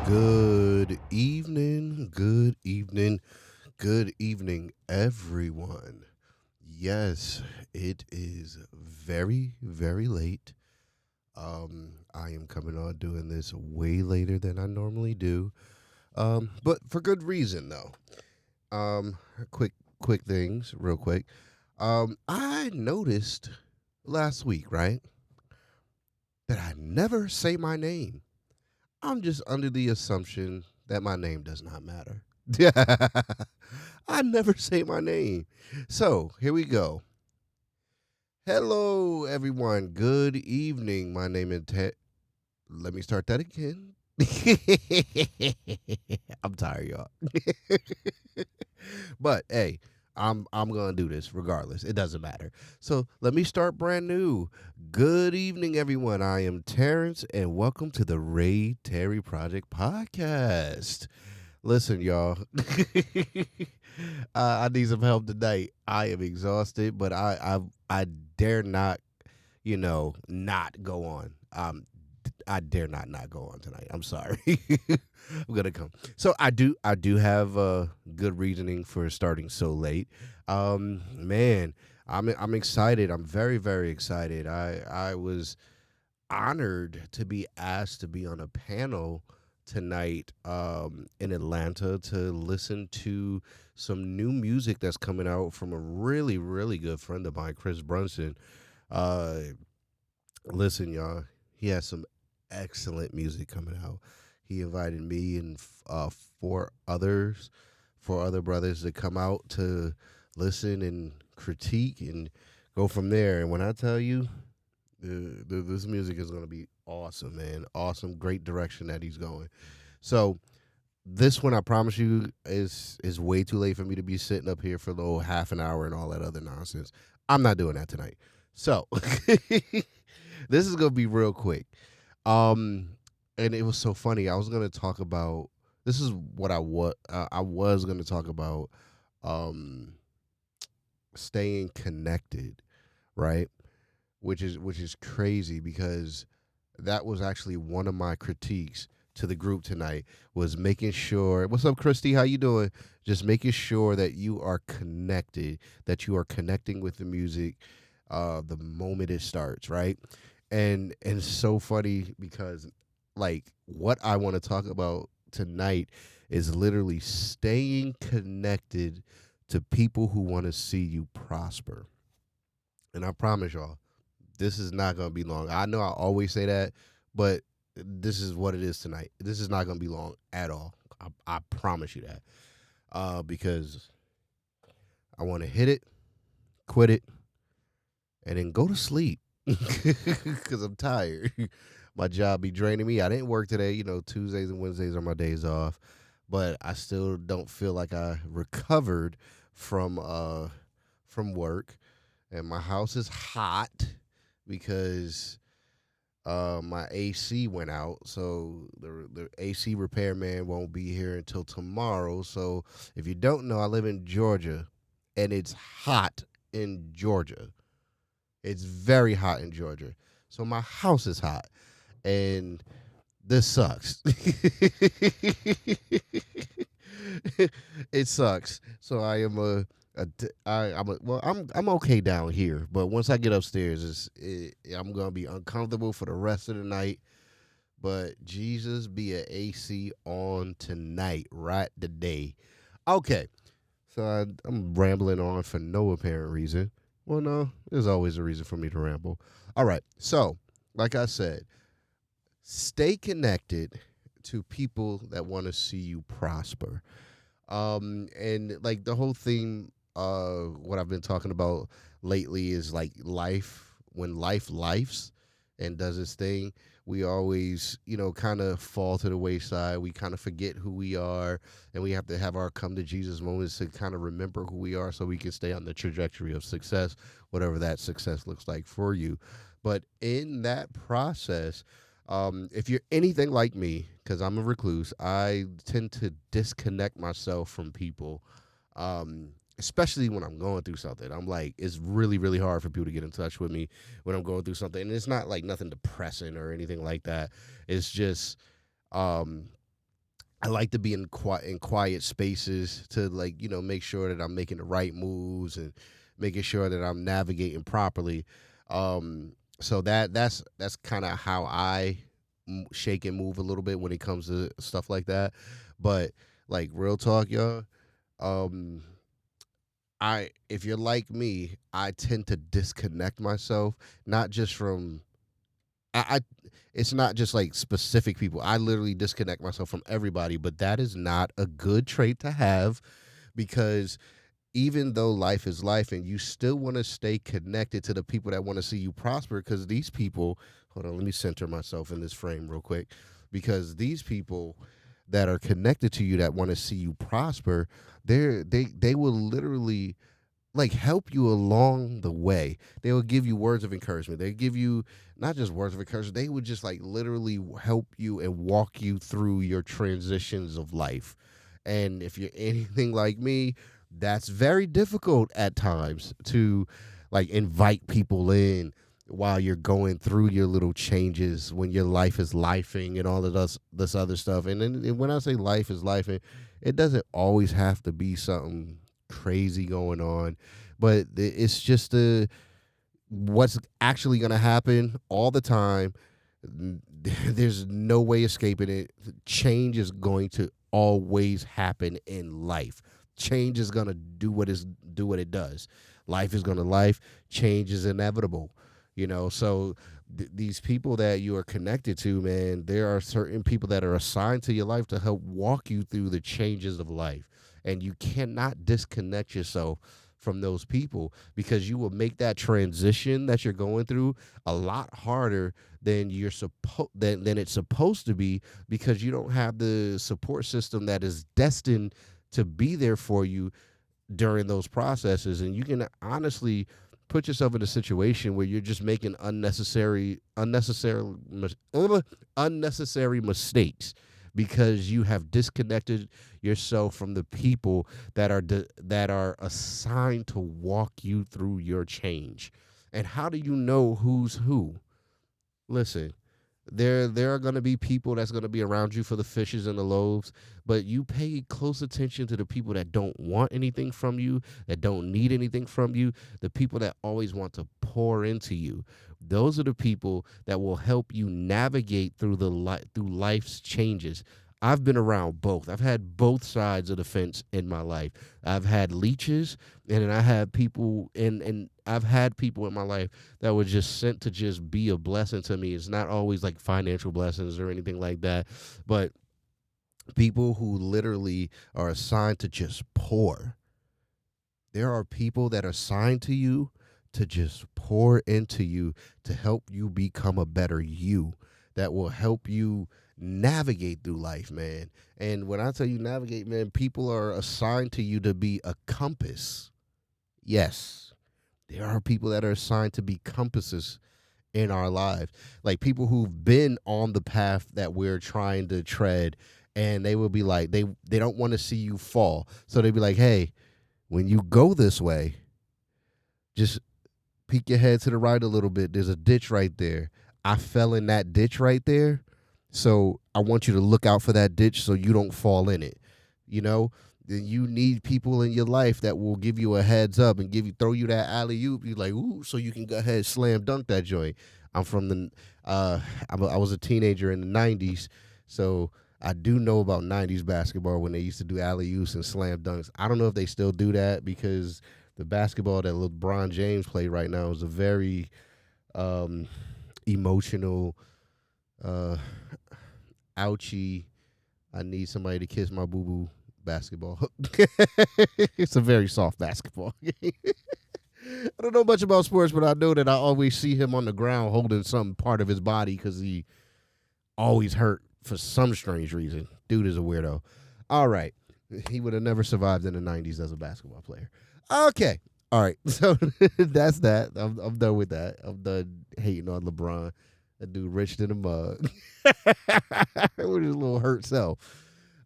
Good evening, good evening, good evening, everyone. Yes, it is very, very late. I am coming on doing this way later than I normally do. But for good reason though. Um, quick things, real quick. I noticed last week, right, that I never say my name. I'm just under the assumption that my name does not matter. I never say my name. So here we go. Hello, everyone. Good evening. My name is Ted. Let me start that again. I'm tired, y'all. But hey, I'm gonna do this regardless. It doesn't matter. So let me start brand new. Good evening, everyone. I am Terrence, and welcome to the Ray Terry Project Podcast. Listen, y'all. I need some help tonight. I am exhausted, but I dare not, not go on. I dare not go on tonight. I'm sorry. I'm gonna come. So I do have good reasoning for starting so late. Man, I'm excited. I'm very very excited. I was honored to be asked to be on a panel tonight in Atlanta to listen to some new music that's coming out from a really, really good friend of mine, Chris Brunson. Uh, Listen, y'all, he has some excellent music coming out. He invited me and four others, four other brothers to come out to listen and critique and go from there. And when I tell you, this music is going to be awesome, man. Awesome, great direction that he's going. So this one, I promise you, is way too late for me to be sitting up here for the whole half an hour and all that other nonsense. I'm not doing that tonight. So this is gonna be real quick. Um, and it was so funny. I was gonna talk about this is what I was gonna talk about. Um, Staying connected, right? Which is crazy because that was actually one of my critiques to the group tonight was making sure what's up Christy, how you doing, just making sure that you are connected, that you are connecting with the music the moment it starts, right? And it's so funny because like what I want to talk about tonight is literally staying connected to people who want to see you prosper. And I promise y'all, this is not going to be long. I know I always say that, but this is what it is tonight. This is not going to be long at all. I promise you that. Because I want to hit it, quit it, and then go to sleep because I'm tired. My job be draining me. I didn't work today. Tuesdays and Wednesdays are my days off, but I still don't feel like I recovered from work. And my house is hot because my AC went out, so the AC repairman won't be here until tomorrow. So if you don't know, I live in Georgia, and it's hot in Georgia. It's very hot in Georgia. So my house is hot, and this sucks. It sucks. So I am I'm okay down here, but once I get upstairs, I'm gonna be uncomfortable for the rest of the night. But Jesus, be a AC on tonight, right today. Okay, so I'm rambling on for no apparent reason. Well, no, there's always a reason for me to ramble. All right, so like I said, stay connected to people that want to see you prosper. And like the whole theme, what I've been talking about lately is like life. When life lifes and does its thing, we always, kind of fall to the wayside. We kind of forget who we are, and we have to have our come to Jesus moments to kind of remember who we are so we can stay on the trajectory of success, whatever that success looks like for you. But in that process, if you're anything like me, because I'm a recluse, I tend to disconnect myself from people, especially when I'm going through something. I'm like, it's really, really hard for people to get in touch with me when I'm going through something. And it's not like nothing depressing or anything like that. It's just, um, I like to be in quiet spaces to, like, make sure that I'm making the right moves and making sure that I'm navigating properly. So that's kind of how I shake and move a little bit when it comes to stuff like that. But like real talk, y'all. Um, I if you're like me, I tend to disconnect myself, not just from I it's not just like specific people. I literally disconnect myself from everybody, but that is not a good trait to have, because even though life is life and you still want to stay connected to the people that want to see you prosper, because these people, hold on, let me center myself in this frame real quick, because these people that are connected to you that want to see you prosper, they will literally like help you along the way. They will give you words of encouragement. They give you not just words of encouragement, they would just like literally help you and walk you through your transitions of life. And if you're anything like me, that's very difficult at times to like invite people in while you're going through your little changes when your life is lifing and all of this other stuff. And then and when I say life is lifing, it doesn't always have to be something crazy going on, but it's just what's actually going to happen all the time. There's no way escaping it. Change is going to always happen in life. Change is going to do what it does. Life is going to life. Change is inevitable. So these people that you are connected to, man, there are certain people that are assigned to your life to help walk you through the changes of life, and you cannot disconnect yourself from those people, because you will make that transition that you're going through a lot harder than than it's supposed to be, because you don't have the support system that is destined to be there for you during those processes. And you can honestly put yourself in a situation where you're just making unnecessary mistakes, because you have disconnected yourself from the people that are assigned to walk you through your change. And how do you know who's who? Listen, there are going to be people that's going to be around you for the fishes and the loaves, but you pay close attention to the people that don't want anything from you, that don't need anything from you, the people that always want to pour into you. Those are the people that will help you navigate through through life's changes. I've been around both. I've had both sides of the fence in my life. I've had leeches, and then I had people, and I've had people in my life that were just sent to just be a blessing to me. It's not always like financial blessings or anything like that, but people who literally are assigned to just pour. There are people that are assigned to you to just pour into you to help you become a better you, that will help you navigate through life, man. And when I tell you navigate, man, people are assigned to you to be a compass. Yes, there are people that are assigned to be compasses in our lives, like people who've been on the path that we're trying to tread, and they will be like, they don't want to see you fall, so they'd be like, hey, when you go this way, just peek your head to the right a little bit. There's a ditch right there. I fell in that ditch right there, so I want you to look out for that ditch so you don't fall in it. You know, then you need people in your life that will give you a heads up and throw you that alley oop. You like, ooh, so you can go ahead and slam dunk that joint. I'm from the I was a teenager in the '90s, so I do know about '90s basketball when they used to do alley oops and slam dunks. I don't know if they still do that, because the basketball that LeBron James play right now is a very emotional, uh, ouchy, I need somebody to kiss my boo boo basketball. It's a very soft basketball game. I don't know much about sports, but I know that I always see him on the ground holding some part of his body because he always hurt for some strange reason. Dude is a weirdo. All right. He would have never survived in the '90s as a basketball player. Okay. All right. So that's that. I'm done with that. I'm done hating on LeBron. That dude rich than a mug. With his little hurt self.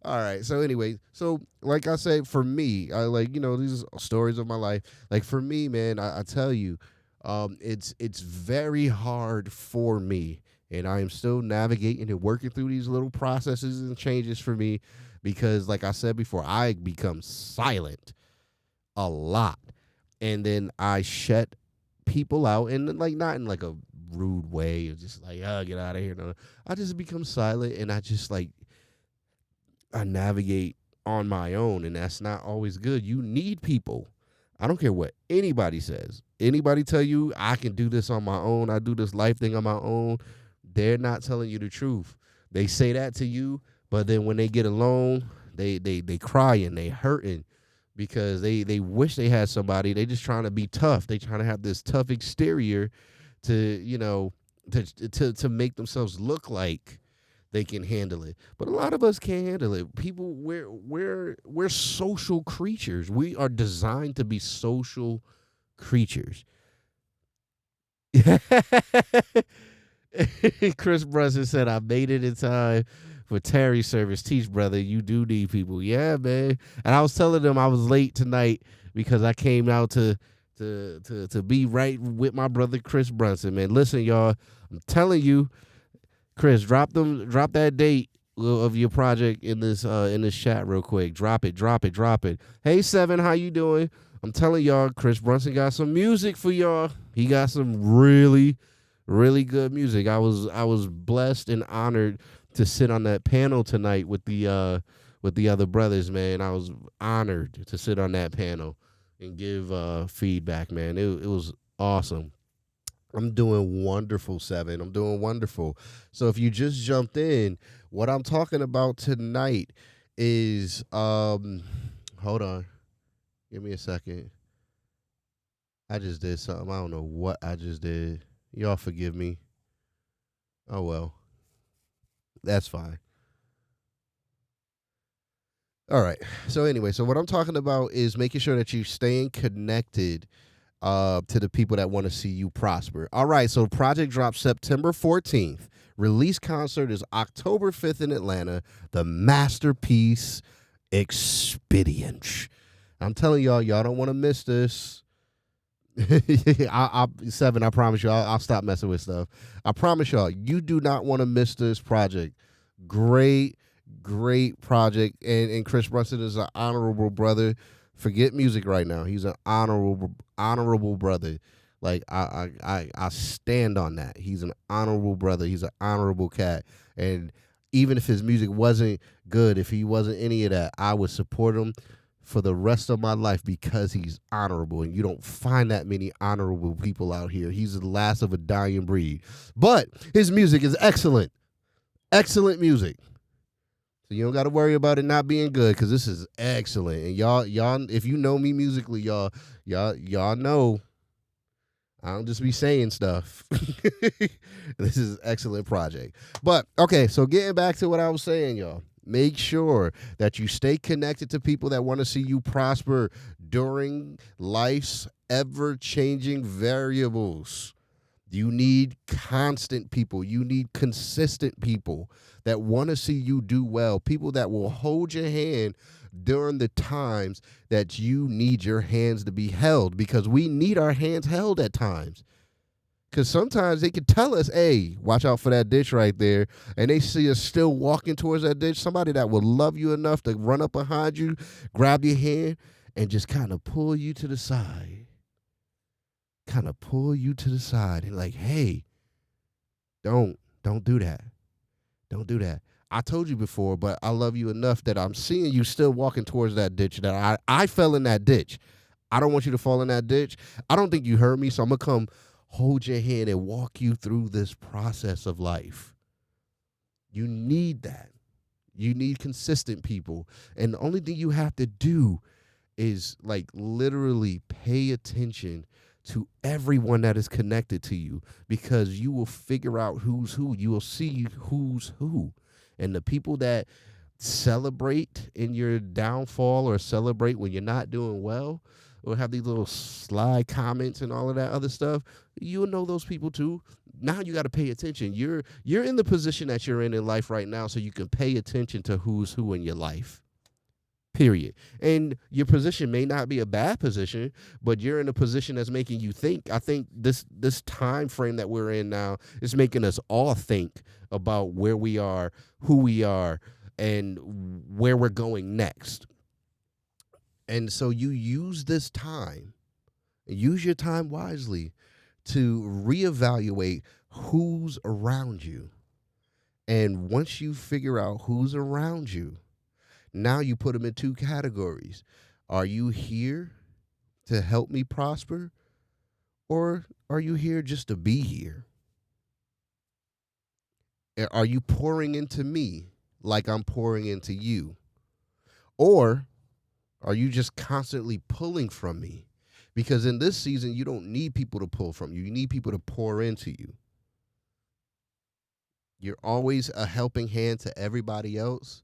All right. So anyway, so like I say, for me, I like, these are stories of my life. Like for me, man, I tell you, it's very hard for me. And I am still navigating and working through these little processes and changes for me because, like I said before, I become silent a lot. And then I shut people out, and like not in like a rude way, or just like, oh, get out of here. No, I just become silent, and I just like I navigate on my own, and that's not always good. You need people. I don't care what anybody says. Anybody tell you I can do this on my own, I do this life thing on my own, they're not telling you the truth. They say that to you, but then when they get alone, they crying, they hurting because they wish they had somebody. They just trying to be tough. They trying to have this tough exterior to, to make themselves look like they can handle it. But a lot of us can't handle it. People, we're social creatures. We are designed to be social creatures. Chris Brunson said, I made it in time for Terry service. Teach, brother, you do need people. Yeah, man. And I was telling them I was late tonight because I came out to be right with my brother Chris Brunson, man. Listen, y'all, I'm telling you, Chris, drop that date of your project in this chat real quick. Drop it. Hey Seven, how you doing? I'm telling y'all, Chris Brunson got some music for y'all. He got some really, really good music. I was blessed and honored to sit on that panel tonight with the other brothers, man. I was honored to sit on that panel and give feedback, man. It was awesome. I'm doing wonderful, Seven. I'm doing wonderful. So if you just jumped in, what I'm talking about tonight is hold on. Give me a second. I just did something. I don't know what I just did. Y'all forgive me. Oh well. That's fine. All right. So anyway, so what I'm talking about is making sure that you're staying connected to the people that want to see you prosper. All right, so project drops September 14th. Release concert is October 5th in Atlanta. The Masterpiece Experience. I'm telling y'all don't want to miss this. Seven, I promise you, I'll stop messing with stuff. I promise y'all, you do not want to miss this project. Great project. And Chris Brunson is an honorable brother. Forget music right now. He's an honorable brother. Like I stand on that. He's an honorable brother. He's an honorable cat. And even if his music wasn't good, if he wasn't any of that, I would support him for the rest of my life because he's honorable. And you don't find that many honorable people out here. He's the last of a dying breed. But his music is excellent. Excellent music. So you don't got to worry about it not being good because this is excellent. And y'all, if you know me musically, y'all know I don't just be saying stuff. This is an excellent project. But okay, so getting back to what I was saying, y'all. Make sure that you stay connected to people that want to see you prosper during life's ever-changing variables. You need constant people. You need consistent people that want to see you do well. People that will hold your hand during the times that you need your hands to be held, because we need our hands held at times. Because sometimes they could tell us, hey, watch out for that ditch right there. And they see us still walking towards that ditch. Somebody that will love you enough to run up behind you, grab your hand, and just kind of pull you to the side. And like, hey, don't do that. Don't do that. I told you before, but I love you enough that I'm seeing you still walking towards that ditch, that I fell in that ditch. I don't want you to fall in that ditch. I don't think you heard me, so I'm going to come hold your hand and walk you through this process of life. You need that. You need consistent people. And the only thing you have to do is like literally pay attention to everyone that is connected to you, because you will figure out who's who. You will see who's who. And the people that celebrate in your downfall or celebrate when you're not doing well or have these little sly comments and all of that other stuff, you'll know those people too. Now you got to pay attention. You're in the position that you're in life right now, so you can pay attention to who's who in your life. period. And your position may not be a bad position, but you're in a position that's making you think. I think this time frame that we're in now is making us all think about where we are, who we are, and where we're going next. And so you use your time wisely to reevaluate who's around you. And once you figure out who's around you, now you put them in two categories. Are you here to help me prosper, or are you here just to be here? Are you pouring into me like I'm pouring into you? Or are you just constantly pulling from me? Because in this season, you don't need people to pull from you. You need people to pour into you. You're always a helping hand to everybody else.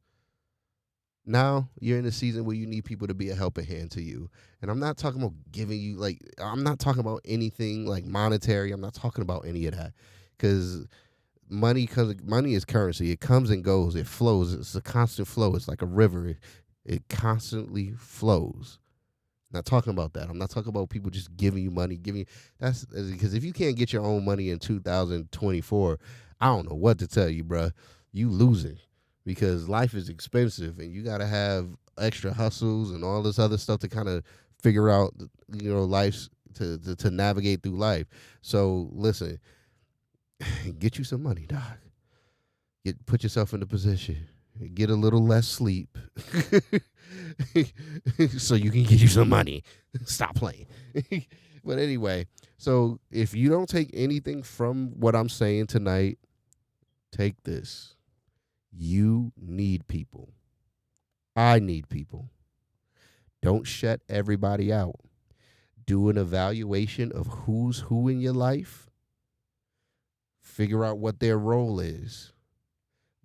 Now you're in a season where you need people to be a helping hand to you. And I'm not talking about giving you, like, I'm not talking about anything like monetary. I'm not talking about any of that. Because money is currency. It comes and goes. It flows. It's a constant flow. It's like a river. It constantly flows. Not talking about that. I'm not talking about people just giving you money, that's because if you can't get your own money in 2024, I don't know what to tell you, bruh. You losing, because life is expensive and you got to have extra hustles and all this other stuff to kind of figure out, life's to navigate through life. So listen, get you some money, dog. Put yourself in the position. Get a little less sleep so you can get you some money. Stop playing. But anyway, so if you don't take anything from what I'm saying tonight, take this. You need people. I need people. Don't shut everybody out. Do an evaluation of who's who in your life. Figure out what their role is.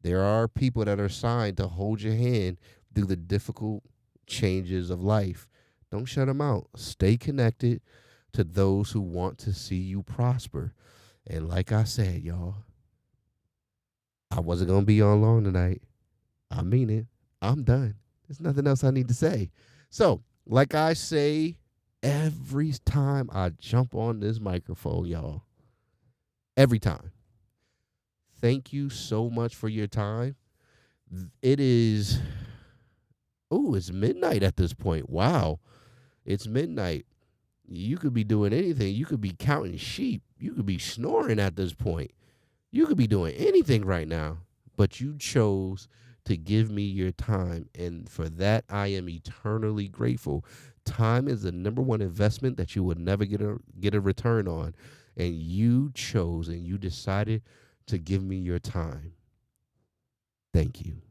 There are people that are assigned to hold your hand through the difficult changes of life. Don't shut them out. Stay connected to those who want to see you prosper. And like I said, y'all, I wasn't going to be on long tonight. I mean it. I'm done. There's nothing else I need to say. So, like I say every time I jump on this microphone, y'all, every time, thank you so much for your time. It is, it's midnight at this point. Wow. It's midnight. You could be doing anything. You could be counting sheep. You could be snoring at this point. You could be doing anything right now. But you chose to give me your time. And for that, I am eternally grateful. Time is the number one investment that you would never get a return on. And you chose and you decided to give me your time. Thank you.